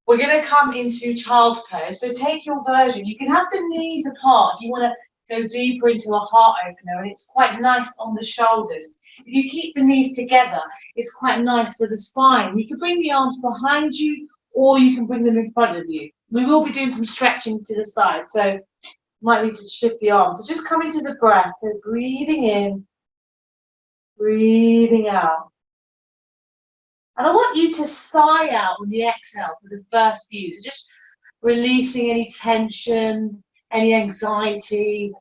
We're going to come into child's pose. So take your version. You can have the knees apart. You want to go deeper into a heart opener, and it's quite nice on the shoulders. If you keep the knees together, it's quite nice for the spine. You can bring the arms behind you, or you can bring them in front of you. We will be doing some stretching to the side, so you might need to shift the arms. So just come into the breath. So breathing in, breathing out. And I want you to sigh out on the exhale for the first few. So just releasing any tension, any anxiety.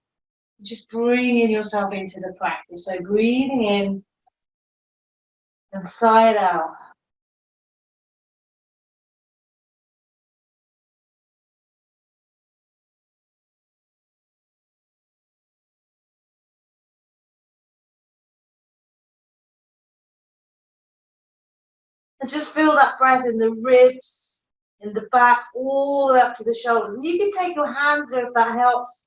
Just bringing yourself into the practice. So breathing in and sigh it out. And just feel that breath in the ribs, in the back, all the way up to the shoulders. And you can take your hands there if that helps.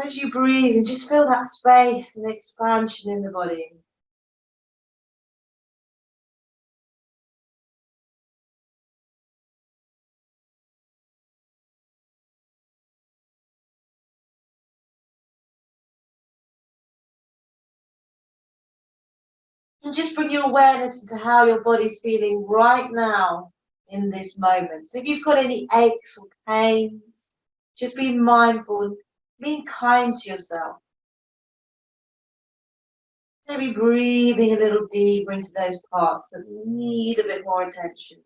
As you breathe, and just feel that space and expansion in the body. And just bring your awareness into how your body's feeling right now in this moment. So if you've got any aches or pains, just be mindful and being kind to yourself. Maybe breathing a little deeper into those parts that need a bit more attention.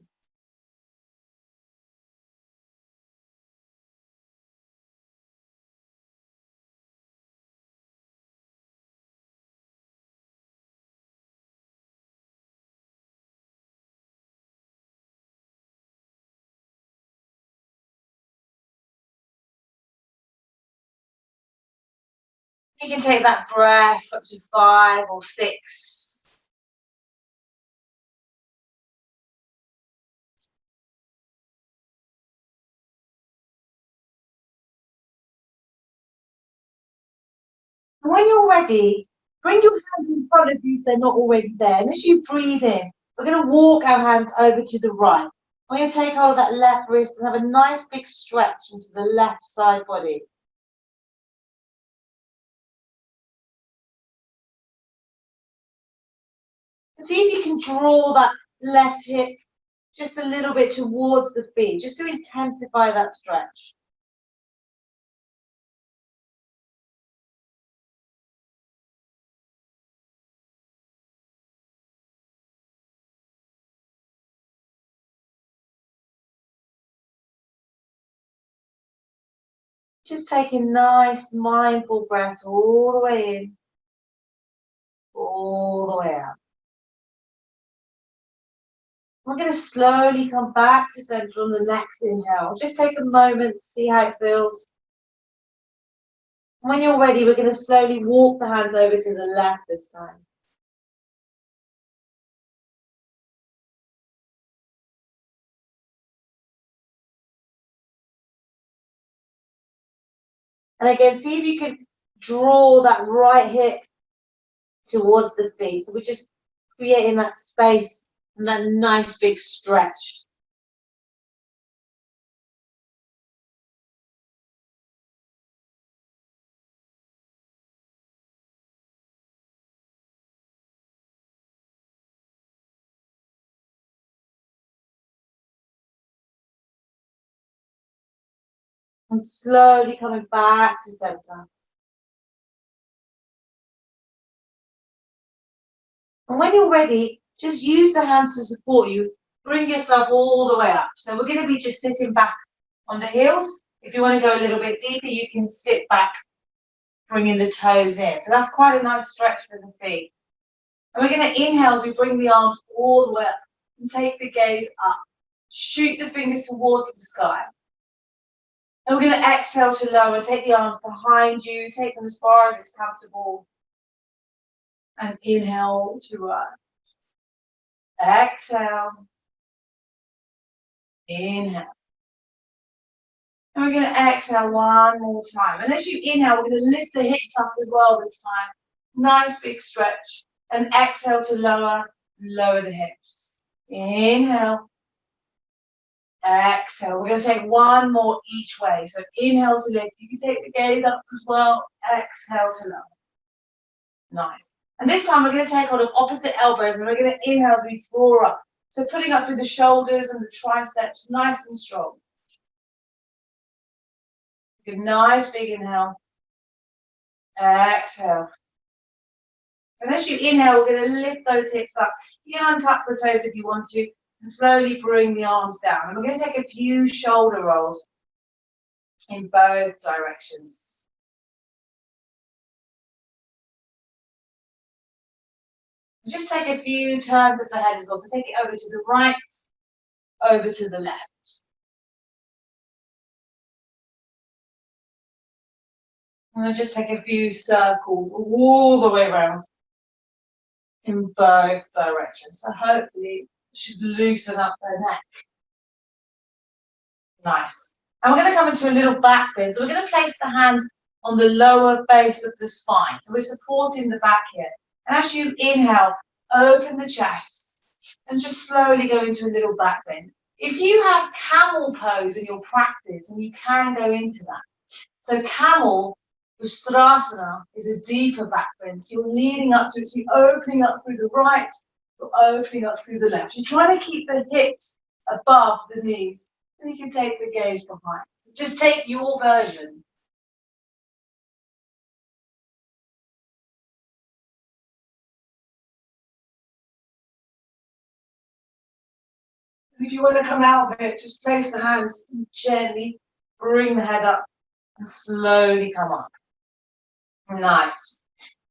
You can take that breath up to 5 or 6. And when you're ready, bring your hands in front of you if they're not already there. And as you breathe in, we're going to walk our hands over to the right. We're going to take hold of that left wrist and have a nice big stretch into the left side body. And see if you can draw that left hip just a little bit towards the feet, just to intensify that stretch. Just taking nice, mindful breaths all the way in, all the way out. We're going to slowly come back to center on the next inhale. Just take a moment to see how it feels. When you're ready, we're going to slowly walk the hands over to the left this time. And again, see if you can draw that right hip towards the feet. So we're just creating that space and that nice big stretch. And slowly coming back to center. And when you're ready, just use the hands to support you. Bring yourself all the way up. So we're going to be just sitting back on the heels. If you want to go a little bit deeper, you can sit back, bringing the toes in. So that's quite a nice stretch for the feet. And we're going to inhale as we bring the arms all the way up and take the gaze up. Shoot the fingers towards the sky. And we're going to exhale to lower. Take the arms behind you. Take them as far as it's comfortable. And inhale to rise. Exhale. Inhale. And we're going to exhale one more time. And as you inhale, we're going to lift the hips up as well this time. Nice big stretch. And exhale to lower, lower the hips. Inhale. Exhale. We're going to take one more each way. So inhale to lift. You can take the gaze up as well. Exhale to lower. Nice. And this time we're going to take hold of opposite elbows and we're going to inhale as we draw up. So pulling up through the shoulders and the triceps, nice and strong. Good, nice big inhale. Exhale. And as you inhale, we're going to lift those hips up. You can untuck the toes if you want to, and slowly bring the arms down. And we're going to take a few shoulder rolls in both directions. Just take a few turns of the head as well. So take it over to the right, over to the left. And then just take a few circles all the way around in both directions. So hopefully it should loosen up the neck. Nice. And we're going to come into a little back bend. So we're going to place the hands on the lower base of the spine. So we're supporting the back here. And as you inhale, open the chest and just slowly go into a little back bend. If you have camel pose in your practice, and you can go into that. So camel, Ustrasana, is a deeper back bend. So you're leading up to it. So you're opening up through the right, you're opening up through the left. You're trying to keep the hips above the knees. And you can take the gaze behind. So just take your version. If you want to come out of it, just place the hands and gently bring the head up and slowly come up. Nice.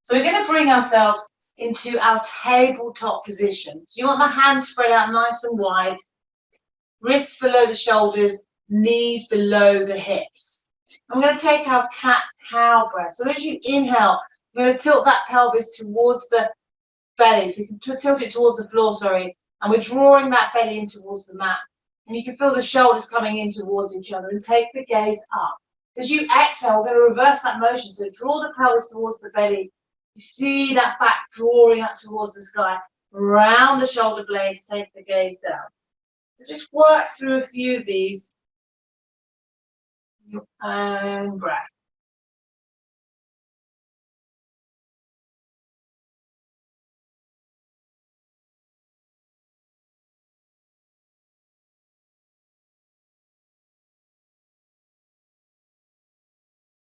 So we're going to bring ourselves into our tabletop position. So you want the hands spread out nice and wide, wrists below the shoulders, knees below the hips. I'm going to take our cat-cow breath. So as you inhale, you're going to tilt that pelvis towards the belly. So you can tilt it towards the floor, sorry. And we're drawing that belly in towards the mat. And you can feel the shoulders coming in towards each other and take the gaze up. As you exhale, we're going to reverse that motion. So draw the pelvis towards the belly. You see that back drawing up towards the sky. Round the shoulder blades, take the gaze down. So just work through a few of these. Your own breath.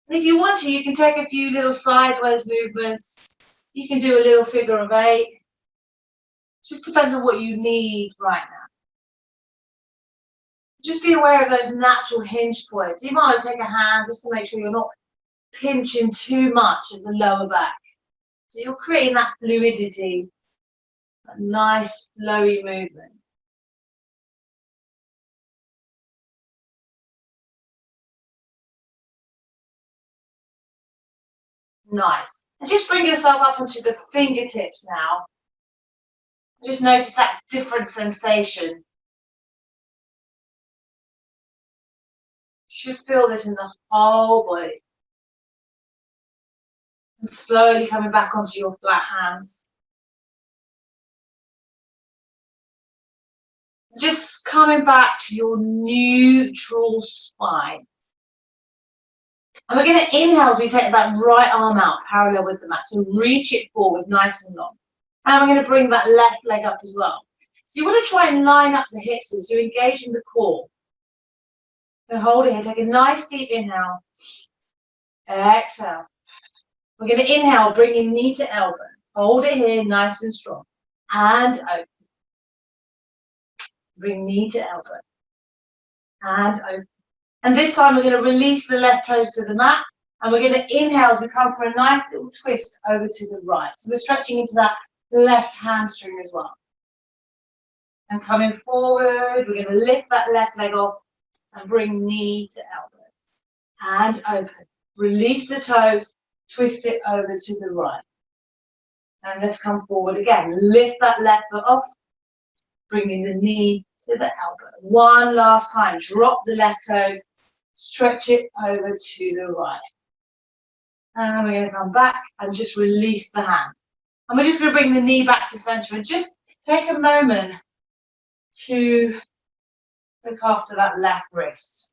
If you want to, you can take a few little sideways movements. You can do a little figure of 8. Just depends on what you need right now. Just be aware of those natural hinge points. You might want to take a hand just to make sure you're not pinching too much at the lower back. So you're creating that fluidity, a nice flowy movement. Nice. And just bring yourself up onto the fingertips now. Just notice that different sensation. You should feel this in the whole body. And slowly coming back onto your flat hands. Just coming back to your neutral spine. And we're going to inhale as we take that right arm out parallel with the mat. So reach it forward nice and long. And we're going to bring that left leg up as well. So you want to try and line up the hips as you're engaging the core. And hold it here. Take a nice deep inhale. Exhale. We're going to inhale, bring your knee to elbow. Hold it here, nice and strong. And open. Bring knee to elbow. And open. And this time we're going to release the left toes to the mat. And we're going to inhale as we come for a nice little twist over to the right. So we're stretching into that left hamstring as well. And coming forward, we're going to lift that left leg off and bring knee to elbow. And open. Release the toes, twist it over to the right. And let's come forward again. Lift that left foot off, bringing the knee to the elbow. One last time. Drop the left toes, stretch it over to the right. And we're going to come back and just release the hand. And we're just going to bring the knee back to center and just take a moment to look after that left wrist.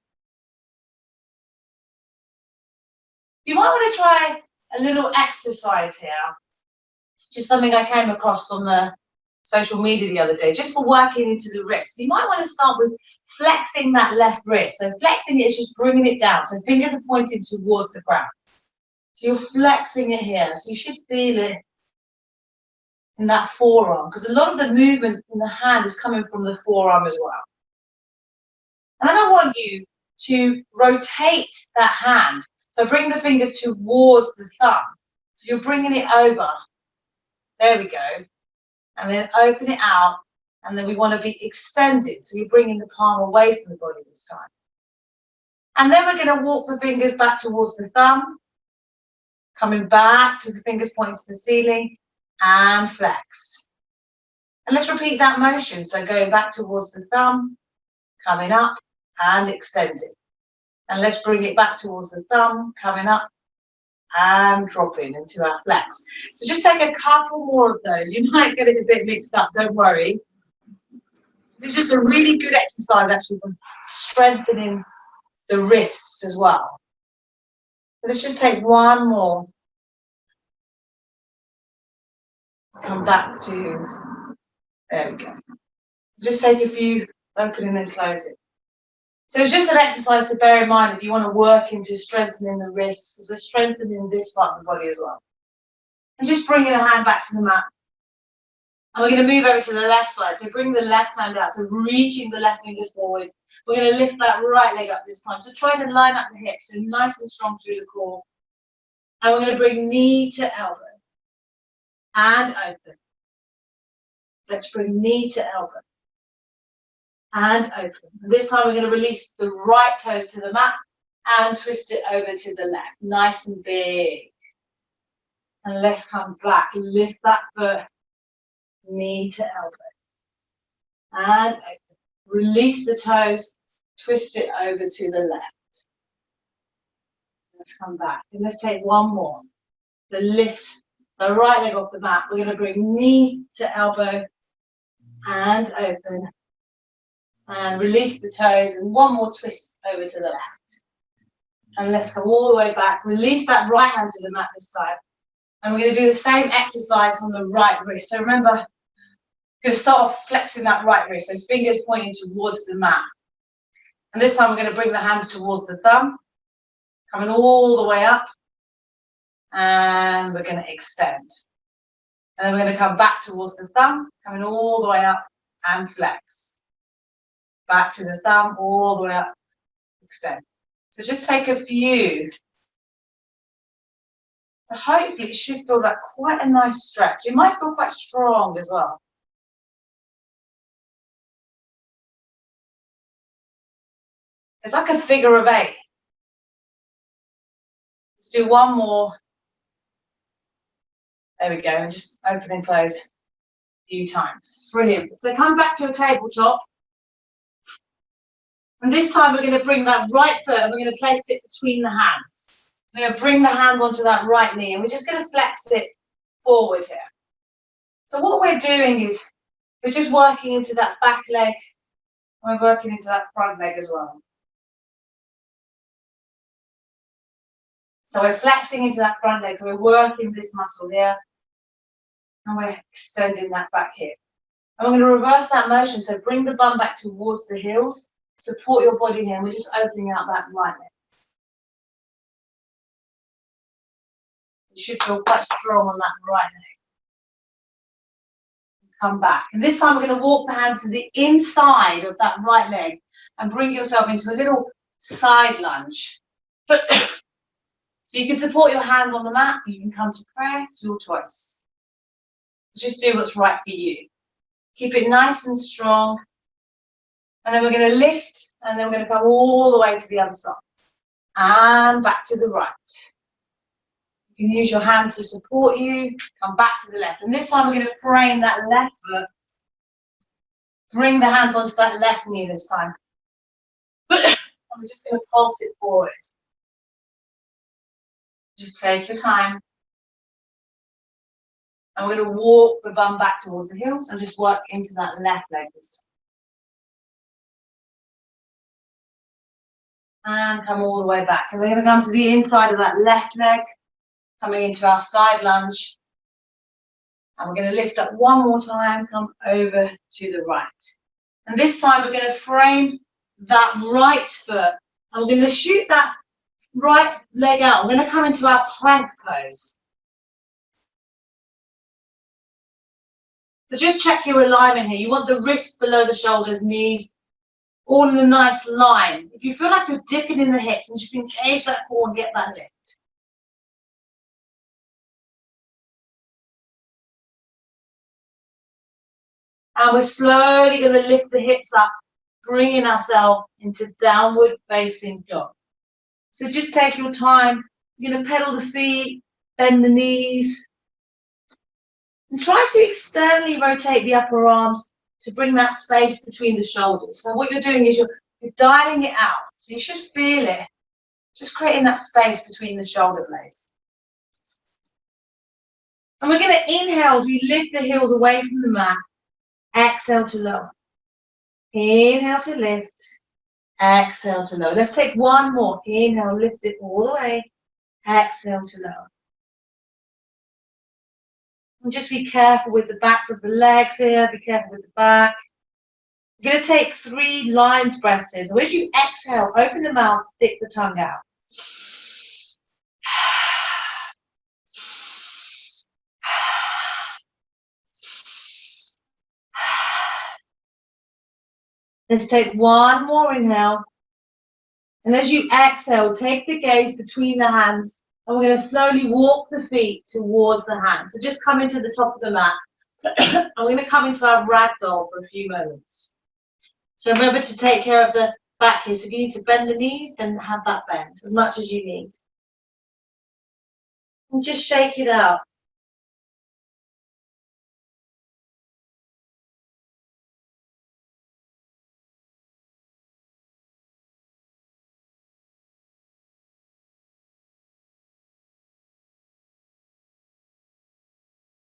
You might want to try a little exercise here. It's just something I came across on the social media the other day, just for working into the wrist. You might want to start with flexing that left wrist. So flexing it is just bringing it down. So fingers are pointing towards the ground. So you're flexing it here. So you should feel it in that forearm, because a lot of the movement in the hand is coming from the forearm as well. And then I want you to rotate that hand. So bring the fingers towards the thumb. So you're bringing it over. There we go. And then open it out. And then we want to be extended. So you're bringing the palm away from the body this time. And then we're going to walk the fingers back towards the thumb. Coming back to the fingers pointing to the ceiling. And flex. And let's repeat that motion. So going back towards the thumb. Coming up and extending. And let's bring it back towards the thumb. Coming up. And dropping into our flex. So just take a couple more of those. You might get it a bit mixed up, don't worry. This is just a really good exercise actually for strengthening the wrists as well. So let's just take one more. Come back to, there we go. Just take a few, opening and closing. So it's just an exercise to bear in mind if you want to work into strengthening the wrists, because we're strengthening this part of the body as well. And just bringing the hand back to the mat. And we're going to move over to the left side. So bring the left hand out. So reaching the left fingers forward. We're going to lift that right leg up this time. So try to line up the hips. So nice and strong through the core. And we're going to bring knee to elbow. And open. Let's bring knee to elbow. And open. And this time we're going to release the right toes to the mat and twist it over to the left. Nice and big. And let's come back. Lift that foot. Knee to elbow. And open. Release the toes. Twist it over to the left. Let's come back. And let's take one more. So lift the right leg off the mat. We're going to bring knee to elbow. And open. And release the toes, and one more twist over to the left. And let's come all the way back. Release that right hand to the mat this time. And we're going to do the same exercise on the right wrist. So remember, you're going to start off flexing that right wrist. So fingers pointing towards the mat. And this time we're going to bring the hands towards the thumb. Coming all the way up. And we're going to extend. And then we're going to come back towards the thumb. Coming all the way up and flex. Back to the thumb, all the way up, extend. So just take a few. So hopefully it should feel like quite a nice stretch. It might feel quite strong as well. It's like a figure of 8. Let's do one more. There we go, and just open and close a few times. Brilliant. So come back to your tabletop. And this time we're going to bring that right foot and we're going to place it between the hands. We're going to bring the hands onto that right knee and we're just going to flex it forward here. So what we're doing is we're just working into that back leg. We're working into that front leg as well. So we're flexing into that front leg. So we're working this muscle here. And we're extending that back hip. And we're going to reverse that motion. So bring the bum back towards the heels. Support your body here, and we're just opening out that right leg. You should feel quite strong on that right leg. Come back. And this time we're going to walk the hands to the inside of that right leg and bring yourself into a little side lunge. So you can support your hands on the mat, you can come to prayer, it's your choice. Just do what's right for you. Keep it nice and strong. And then we're going to lift, and then we're going to come all the way to the other side. And back to the right. You can use your hands to support you. Come back to the left. And this time we're going to frame that left foot. Bring the hands onto that left knee this time. And we're just going to pulse it forward. Just take your time. And we're going to walk the bum back towards the heels and just work into that left leg this time. and come all the way back. And we're going to come to the inside of that left leg, coming into our side lunge. And we're going to lift up one more time, come over to the right. And this time we're going to frame that right foot. And we're going to shoot that right leg out. We're going to come into our plank pose. So just check your alignment here. You want the wrists below the shoulders, knees, all in a nice line. If you feel like you're dipping in the hips, and just engage that core and get that lift. And we're slowly going to lift the hips up, bringing ourselves into downward facing dog. So just take your time. You're going to pedal the feet, bend the knees, and try to externally rotate the upper arms to bring that space between the shoulders. So what you're doing is you're dialing it out. So you should feel it, just creating that space between the shoulder blades. And we're going to inhale as we lift the heels away from the mat. Exhale to lower. Inhale to lift. Exhale to lower. Let's take one more. Inhale, lift it all the way. Exhale to lower. And just be careful with the backs of the legs here. Be careful with the back. You're going to take 3 lines breaths here. So as you exhale, open the mouth, stick the tongue out. Let's take one more inhale. And as you exhale, take the gaze between the hands. And we're going to slowly walk the feet towards the hands. So just come into the top of the mat. And we're going to come into our ragdoll for a few moments. So remember to take care of the back here. So if you need to bend the knees, then have that bend as much as you need. And just shake it out.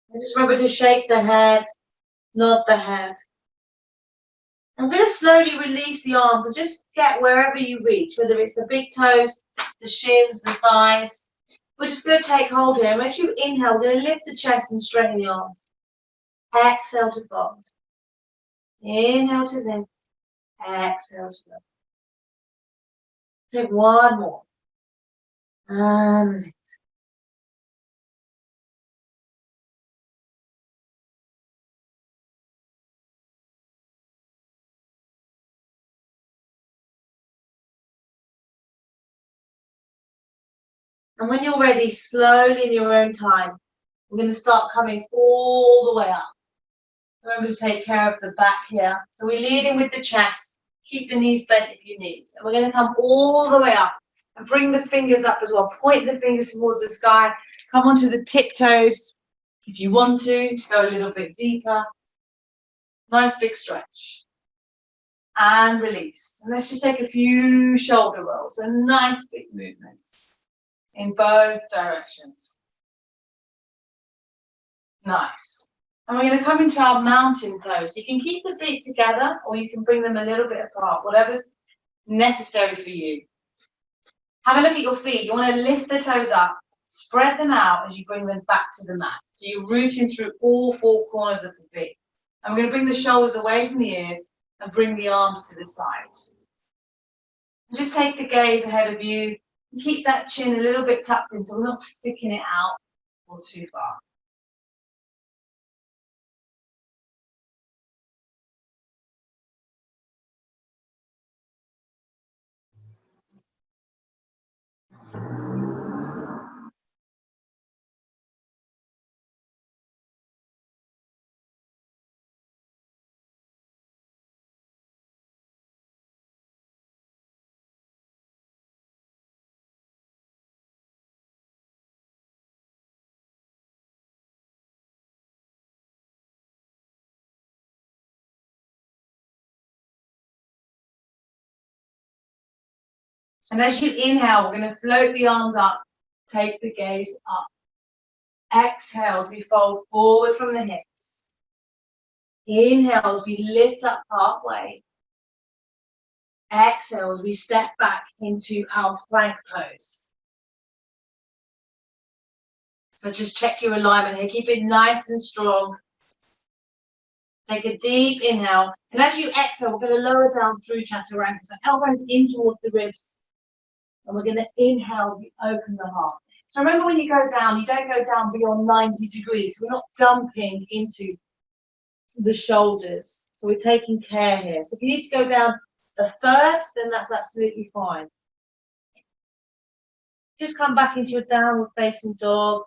And just remember to shake the head, nod the head. I'm going to slowly release the arms and just get wherever you reach, whether it's the big toes, the shins, the thighs. We're just going to take hold here. And as you inhale, we're going to lift the chest and straighten the arms. Exhale to fold. Inhale to lift. Exhale to lift. Take one more. And lift. And when you're ready, slowly in your own time, we're going to start coming all the way up. Remember to take care of the back here. So we're leading with the chest. Keep the knees bent if you need. And we're going to come all the way up and bring the fingers up as well. Point the fingers towards the sky. Come onto the tiptoes if you want to go a little bit deeper. Nice big stretch. And release. And let's just take a few shoulder rolls and nice big movements in both directions. Nice. And we're going to come into our mountain pose. You can keep the feet together or you can bring them a little bit apart, whatever's necessary for you. Have a look at your feet. You want to lift the toes up, spread them out as you bring them back to the mat. So you're rooting through all 4 corners of the feet. And we're going to bring the shoulders away from the ears and bring the arms to the side. Just take the gaze ahead of you and keep that chin a little bit tucked in so we're not sticking it out or too far. And as you inhale, we're going to float the arms up, take the gaze up. Exhale as we fold forward from the hips. Inhale as we lift up halfway. Exhale as we step back into our plank pose. So just check your alignment here. Keep it nice and strong. Take a deep inhale. And as you exhale, we're going to lower down through chaturanga. So elbows in towards the ribs. And we're going to inhale, we open the heart. So remember when you go down, you don't go down beyond 90 degrees. We're not dumping into the shoulders. So we're taking care here. So if you need to go down a third, then that's absolutely fine. Just come back into your downward facing dog.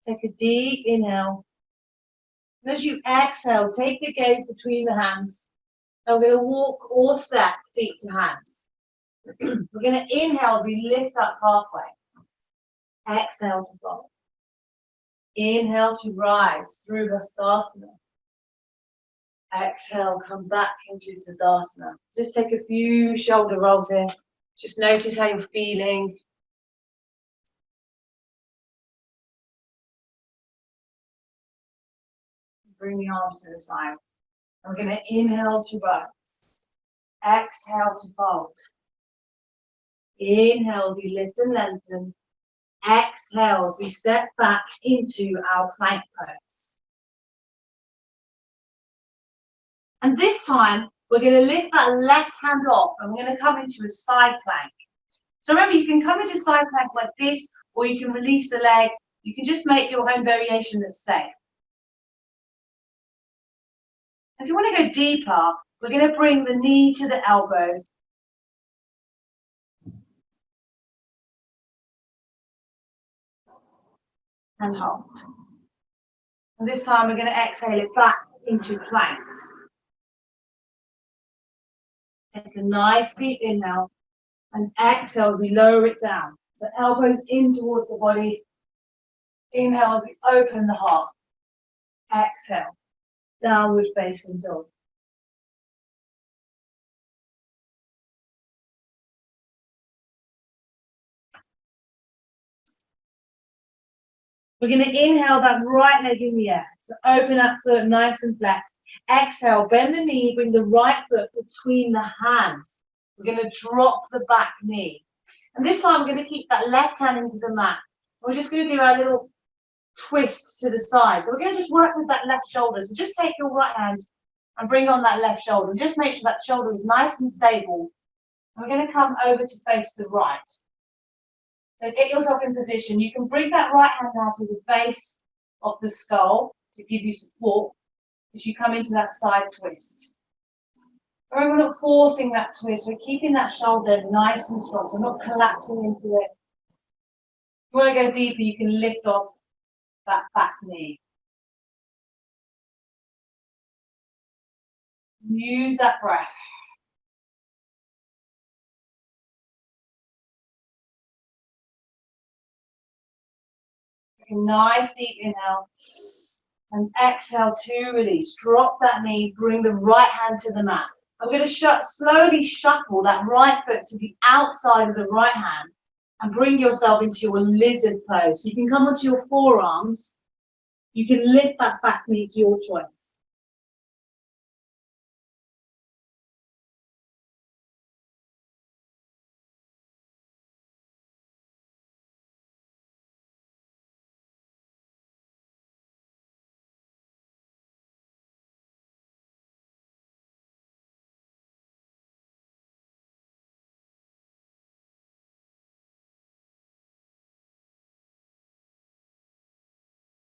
Take a deep inhale. And as you exhale, take the gaze between the hands. And we're going to walk or step feet to hands. We're going to inhale, we lift up halfway. Exhale to fold. Inhale to rise through Hastasana. Exhale, come back into Tadasana. Just take a few shoulder rolls here. Just notice how you're feeling. Bring the arms to the side. We're going to inhale to rise. Exhale to fold. Inhale, we lift and lengthen. Exhale as we step back into our plank pose. And this time, we're going to lift that left hand off and we're going to come into a side plank. So remember, you can come into side plank like this, or you can release the leg. You can just make your own variation that's safe. If you want to go deeper, we're going to bring the knee to the elbow. And hold. And this time we're going to exhale it back into plank. Take a nice deep inhale and exhale as we lower it down. So elbows in towards the body. Inhale as we open the heart. Exhale, downward facing dog. We're going to inhale that right leg in the air. So open that foot nice and flat. Exhale, bend the knee, bring the right foot between the hands. We're going to drop the back knee. And this time, we're going to keep that left hand into the mat. We're just going to do our little twists to the side. So we're going to just work with that left shoulder. So just take your right hand and bring on that left shoulder. And just make sure that shoulder is nice and stable. And we're going to come over to face the right. So get yourself in position. You can bring that right hand now to the base of the skull to give you support as you come into that side twist. We're not forcing that twist. We're keeping that shoulder nice and strong. So not collapsing into it. If you want to go deeper, you can lift off that back knee. Use that breath. Take a nice deep inhale and exhale to release. Drop that knee, bring the right hand to the mat. I'm going to slowly shuffle that right foot to the outside of the right hand and bring yourself into your lizard pose. So you can come onto your forearms. You can lift that back knee to your choice.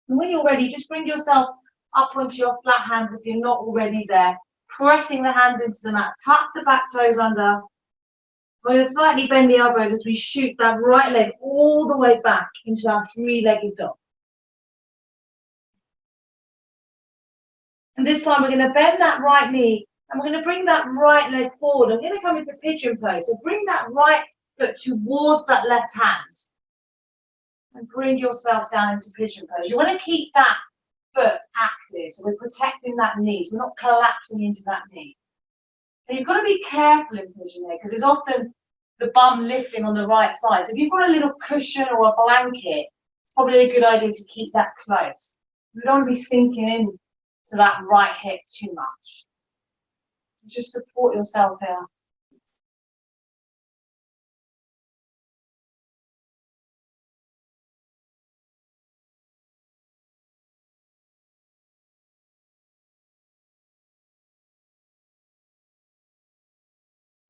And when you're ready, just bring yourself up onto your flat hands if you're not already there. Pressing the hands into the mat. Tuck the back toes under. We're going to slightly bend the elbows as we shoot that right leg all the way back into our three-legged dog. And this time we're going to bend that right knee and we're going to bring that right leg forward. I'm going to come into pigeon pose. So bring that right foot towards that left hand. And bring yourself down into pigeon pose. You want to keep that foot active. So we're protecting that knee. So we're not collapsing into that knee. And you've got to be careful in pushing here because there's often the bum lifting on the right side. So if you've got a little cushion or a blanket, it's probably a good idea to keep that close. You don't want to be sinking in to that right hip too much. Just support yourself here.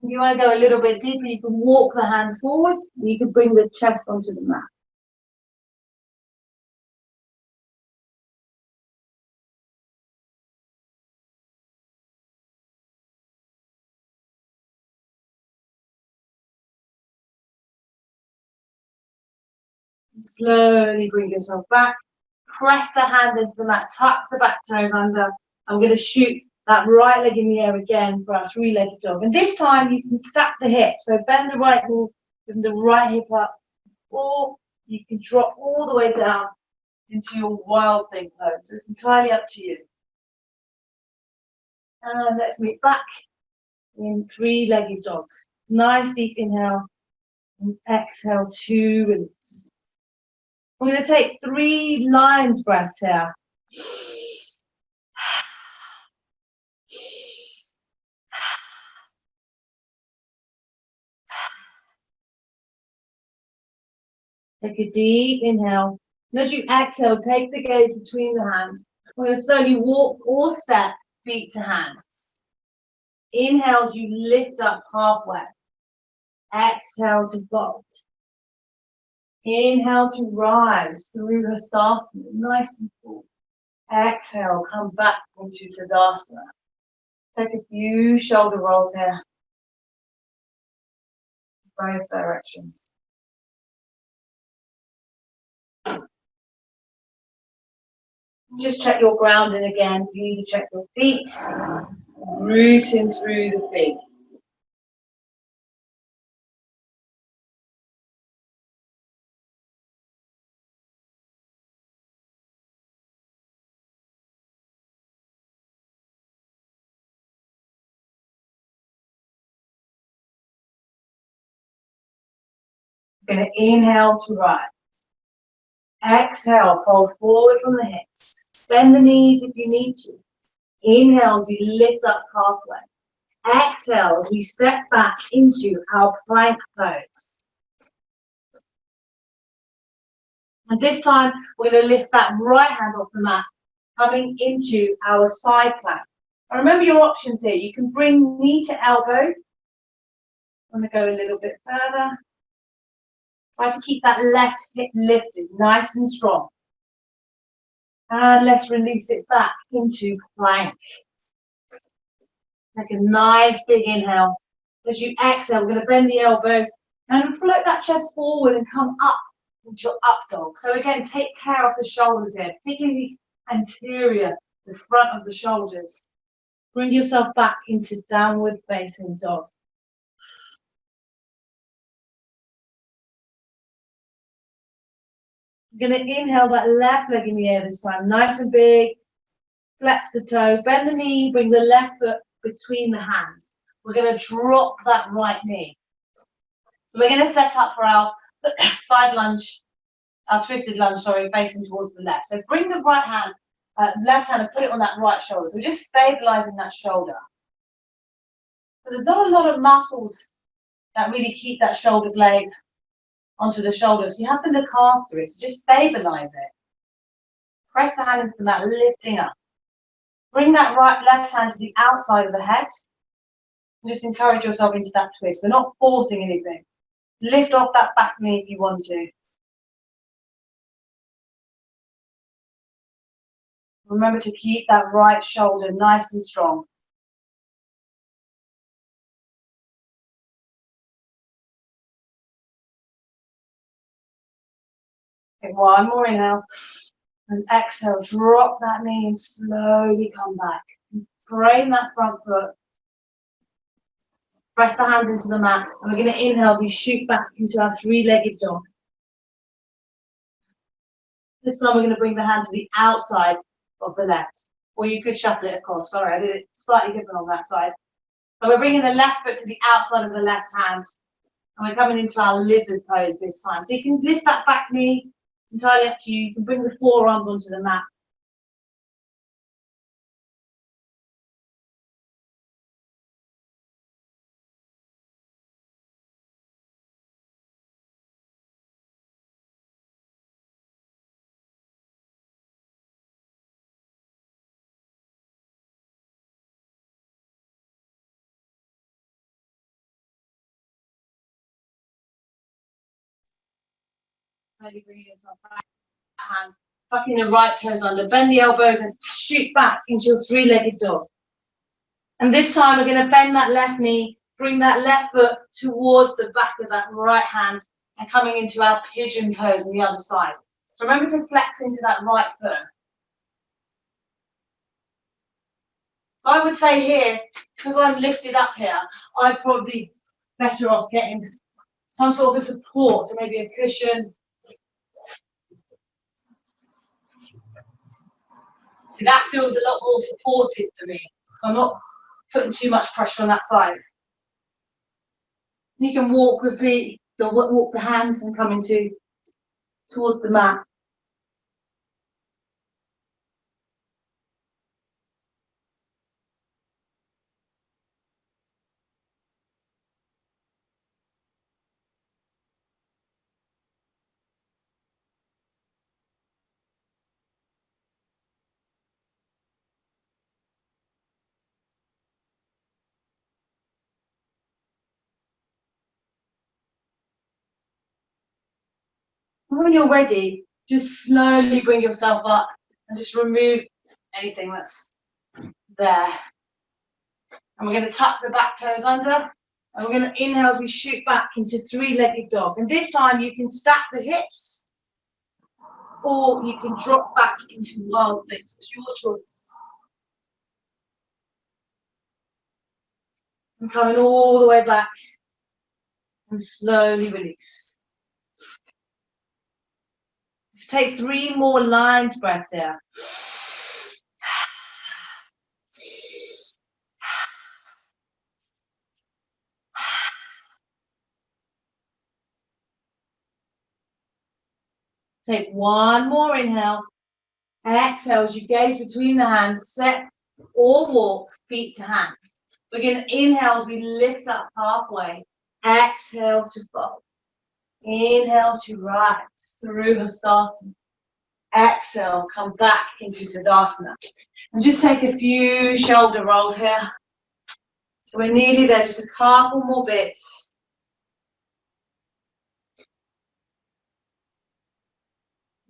If you want to go a little bit deeper, you can walk the hands forward. You can bring the chest onto the mat. Slowly bring yourself back. Press the hand into the mat. Tuck the back toes under. I'm going to shoot that right leg in the air again for our three-legged dog. And this time you can stack the hip. So bend the right knee, bring the right hip up, or you can drop all the way down into your wild thing pose. It's entirely up to you. And let's meet back in three-legged dog. Nice deep inhale and exhale, 2 release. We're going to take 3 lines breaths here. Take a deep inhale. And as you exhale, take the gaze between the hands. We're going to slowly walk or step feet to hands. Inhale as you lift up halfway. Exhale to fold. Inhale to rise through Hastasana, nice and full. Exhale, come back into Tadasana. Take a few shoulder rolls here. Both directions. Just check your grounding again. You need to check your feet. Rooting through the feet. We're going to inhale to rise. Exhale, fold forward from the hips. Bend the knees if you need to. Inhale as we lift up halfway. Exhale as we step back into our plank pose. And this time, we're going to lift that right hand off the mat, coming into our side plank. And remember your options here. You can bring knee to elbow. I'm going to go a little bit further. Try to keep that left hip lifted, nice and strong. And let's release it back into plank. Take a nice big inhale. As you exhale, we're going to bend the elbows and float that chest forward and come up into your up dog. So again, take care of the shoulders here, particularly the anterior, the front of the shoulders. Bring yourself back into downward facing dog. You're going to inhale that left leg in the air this time, nice and big. Flex the toes, bend the knee, bring the left foot between the hands. We're going to drop that right knee. So we're going to set up for our side lunge, our twisted lunge, sorry, facing towards the left. So bring the right hand, left hand and put it on that right shoulder. So we're just stabilizing that shoulder. Because there's not a lot of muscles that really keep that shoulder blade onto the shoulder. So you have to look after it. So just stabilize it. Press the hand into the mat, lifting up. Bring that left hand to the outside of the head. And just encourage yourself into that twist. We're not forcing anything. Lift off that back knee if you want to. Remember to keep that right shoulder nice and strong. Okay, one more inhale. And exhale, drop that knee and slowly come back. Frame that front foot. Press the hands into the mat. And we're going to inhale as we shoot back into our three-legged dog. This time we're going to bring the hand to the outside of the left. Or you could shuffle it across. Sorry, I did it slightly different on that side. So we're bringing the left foot to the outside of the left hand. And we're coming into our lizard pose this time. So you can lift that back knee. It's entirely up to you. You can bring the forearms onto the mat. Maybe bring yourself back. Hand, tucking the right toes under, bend the elbows and shoot back into your three-legged dog. And this time we're going to bend that left knee, bring that left foot towards the back of that right hand and coming into our pigeon pose on the other side. So remember to flex into that right foot. So I would say here, because I'm lifted up here, I'd probably better off getting some sort of a support, so maybe a cushion. See, that feels a lot more supportive for me. So I'm not putting too much pressure on that side. You can walk the feet, walk the hands and come into towards the mat. When you're ready, just slowly bring yourself up and just remove anything that's there. And we're going to tuck the back toes under. And we're going to inhale as we shoot back into three-legged dog. And this time you can stack the hips or you can drop back into wild things. It's your choice. And coming all the way back and slowly release. Let's take 3 more lines breaths here. Take 1 more inhale. Exhale as you gaze between the hands, set or walk feet to hands. We're going to inhale as we lift up halfway. Exhale to fold. Inhale to rise through Hastasana. Exhale, come back into Tadasana. And just take a few shoulder rolls here. So we're nearly there, just a couple more bits.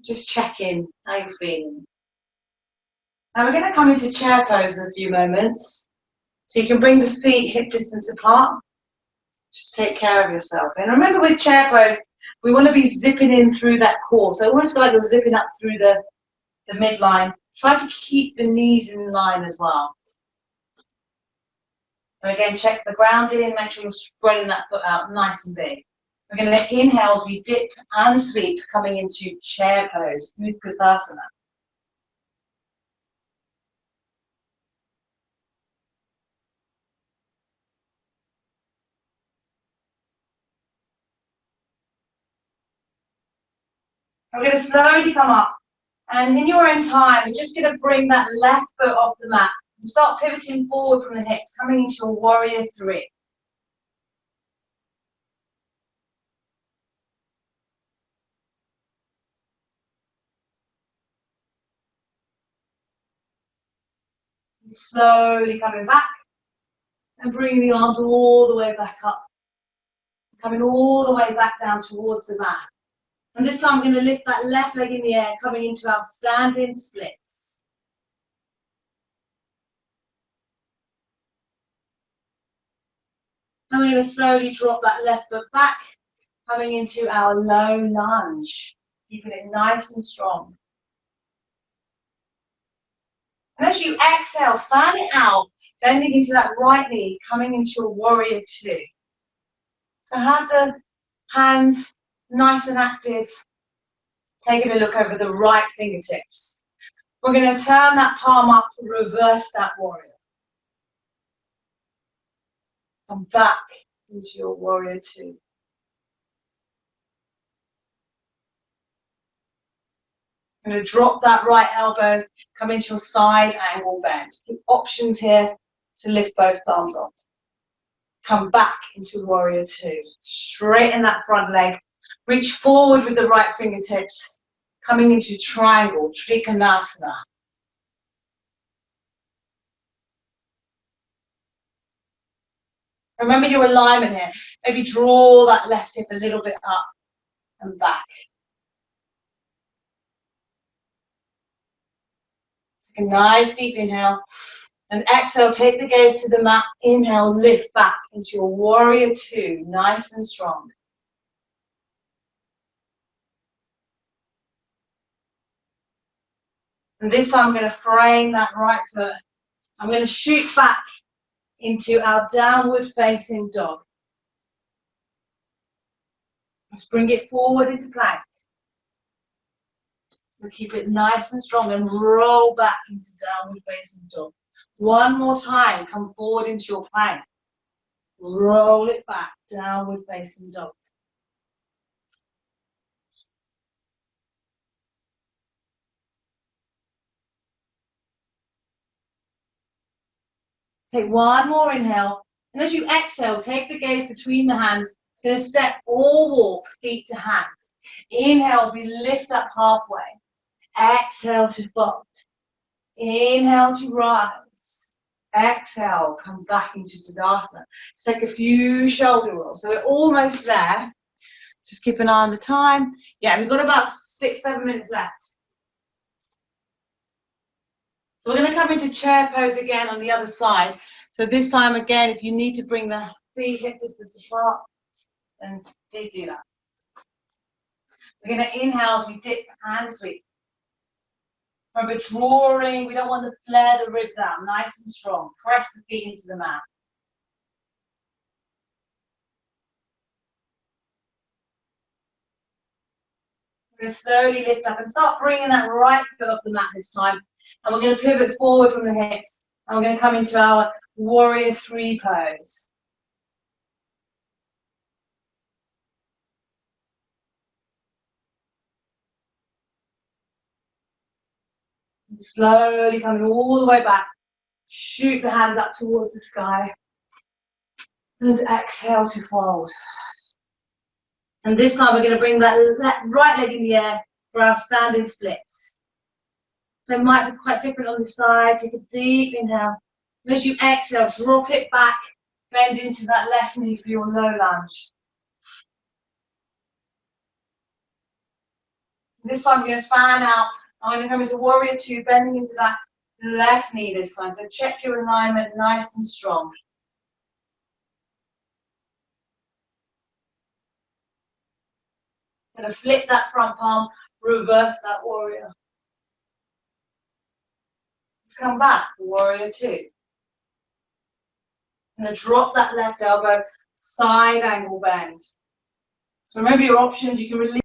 Just check in how you're feeling. Now we're going to come into chair pose in a few moments. So you can bring the feet hip distance apart. Just take care of yourself. And remember with chair pose, we want to be zipping in through that core. So almost feel like you're zipping up through the midline. Try to keep the knees in line as well. So again, check the ground in, make sure you're spreading that foot out nice and big. We're going to inhale as we dip and sweep, coming into chair pose, Utkatasana. We're going to slowly come up, and in your own time, you're just going to bring that left foot off the mat and start pivoting forward from the hips, coming into a warrior 3. Slowly coming back and bringing the arms all the way back up, coming all the way back down towards the mat. And this time I'm going to lift that left leg in the air, coming into our standing splits. And we're going to slowly drop that left foot back, coming into our low lunge, keeping it nice and strong. And as you exhale, fan it out, bending into that right knee, coming into a warrior 2. So have the hands nice and active, taking a look over the right fingertips. We're going to turn that palm up, reverse that warrior. Come back into your warrior two. I'm going to drop that right elbow, come into your side angle bend. Keep options here to lift both thumbs off. Come back into warrior two. Straighten that front leg. Reach forward with the right fingertips. Coming into triangle, Trikonasana. Remember your alignment here. Maybe draw that left hip a little bit up and back. Take a nice deep inhale. And exhale, take the gaze to the mat. Inhale, lift back into your warrior two, nice and strong. And this time I'm going to frame that right foot. I'm going to shoot back into our downward facing dog. Let's bring it forward into plank. So keep it nice and strong and roll back into downward facing dog. One more time, come forward into your plank. Roll it back, downward facing dog. Take one more inhale. And as you exhale, take the gaze between the hands. It's going to step or walk, feet to hands. Inhale, we lift up halfway. Exhale to fold. Inhale to rise. Exhale, come back into Tadasana. Let's take a few shoulder rolls. So we're almost there. Just keep an eye on the time. Yeah, we've got about 6-7 minutes left. So we're going to come into chair pose again on the other side. So this time again, if you need to bring the feet hip distance apart, then please do that. We're going to inhale as we dip and sweep. Remember, drawing, we don't want to flare the ribs out, nice and strong. Press the feet into the mat. We're going to slowly lift up and start bringing that right foot off the mat this time. And we're going to pivot forward from the hips. And we're going to come into our warrior three pose. And slowly coming all the way back. Shoot the hands up towards the sky. And exhale to fold. And this time we're going to bring that right leg in the air for our standing splits. So it might be quite different on the side. Take a deep inhale. And as you exhale, drop it back. Bend into that left knee for your low lunge. This time we're going to fan out. I'm going to come into warrior two, bending into that left knee this time. So check your alignment nice and strong. Going to flip that front palm, reverse that warrior. Let's come back, warrior two. I'm going to drop that left elbow, side angle bend. So remember your options, you can release.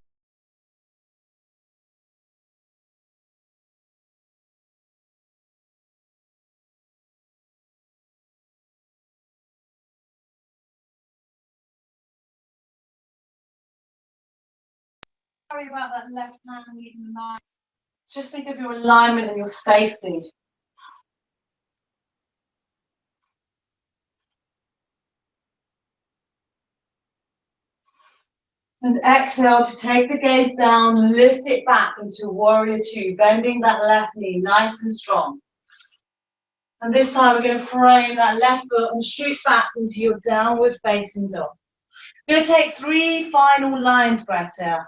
Sorry about that left hand leading the line. Just think of your alignment and your safety. And exhale to take the gaze down, lift it back into warrior two, bending that left knee nice and strong. And this time we're going to frame that left foot and shoot back into your downward facing dog. We're going to take 3 final lines breaths here.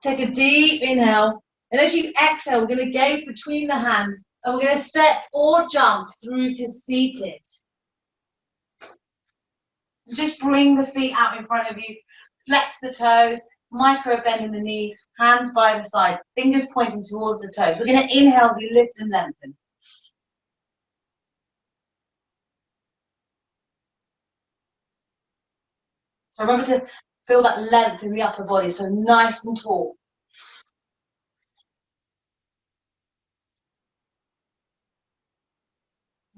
Take a deep inhale. And as you exhale, we're going to gaze between the hands and we're going to step or jump through to seated. Just bring the feet out in front of you. Flex the toes, micro bend in the knees, hands by the side, fingers pointing towards the toes. We're going to inhale, we lift and lengthen. So remember to feel that length in the upper body, so nice and tall.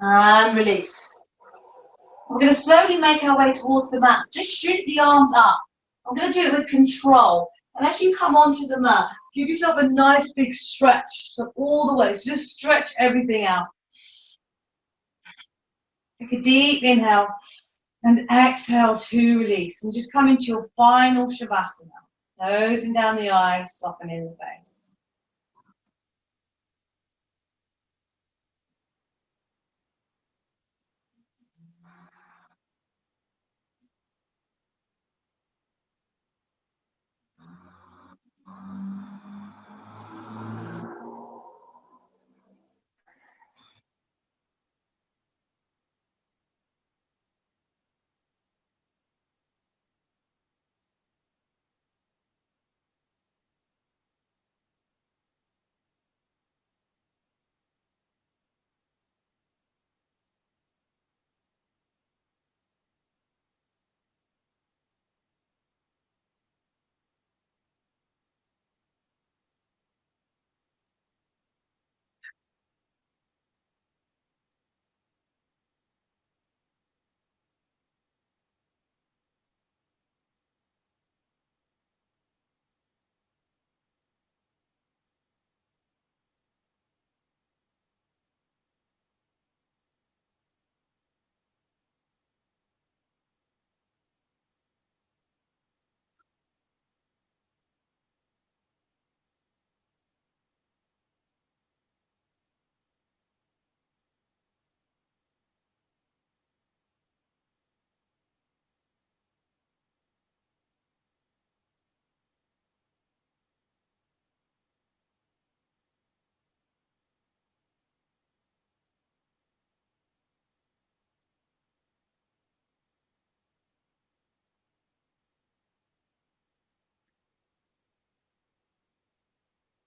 and release. We're going to slowly make our way towards the mat. Just shoot the arms up. I'm going to do it with control. And as you come onto the mat, give yourself a nice big stretch. So all the way, so just stretch everything out. Take a deep inhale and exhale to release. And just come into your final Shavasana. Closing down the eyes, softening the face.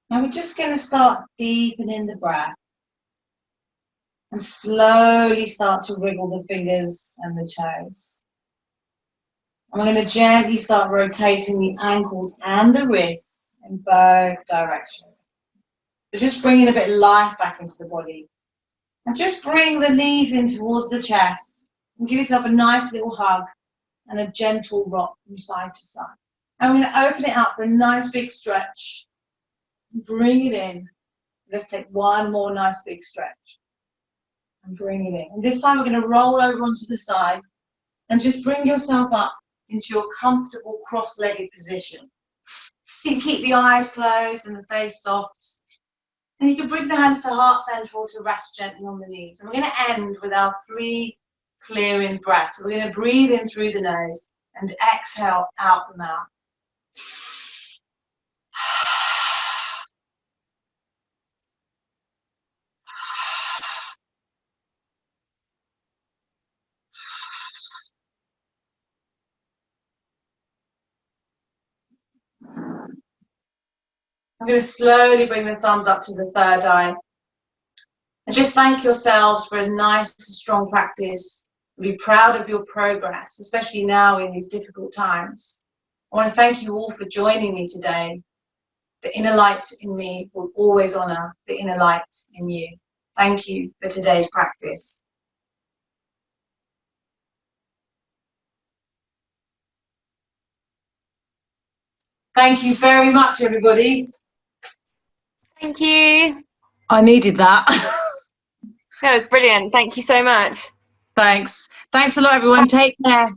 Now we're just going to start deepening the breath and slowly start to wriggle the fingers and the toes. And we're going to gently start rotating the ankles and the wrists in both directions. So just bringing a bit of life back into the body. And just bring the knees in towards the chest and give yourself a nice little hug and a gentle rock from side to side. And we're going to open it up for a nice big stretch. Bring it in. Let's take one more nice big stretch. And bring it in. And this time we're going to roll over onto the side and just bring yourself up into your comfortable cross-legged position. So you can keep the eyes closed and the face soft. And you can bring the hands to heart center or to rest gently on the knees. And we're going to end with our 3 clearing breaths. So we're going to breathe in through the nose and exhale out the mouth. I'm going to slowly bring the thumbs up to the third eye. And just thank yourselves for a nice, strong practice. Be proud of your progress, especially now in these difficult times. I want to thank you all for joining me today. The inner light in me will always honor the inner light in you. Thank you for today's practice. Thank you very much, everybody. Thank you. I needed that. That was brilliant. Thank you so much. Thanks. Thanks a lot, everyone. Take care.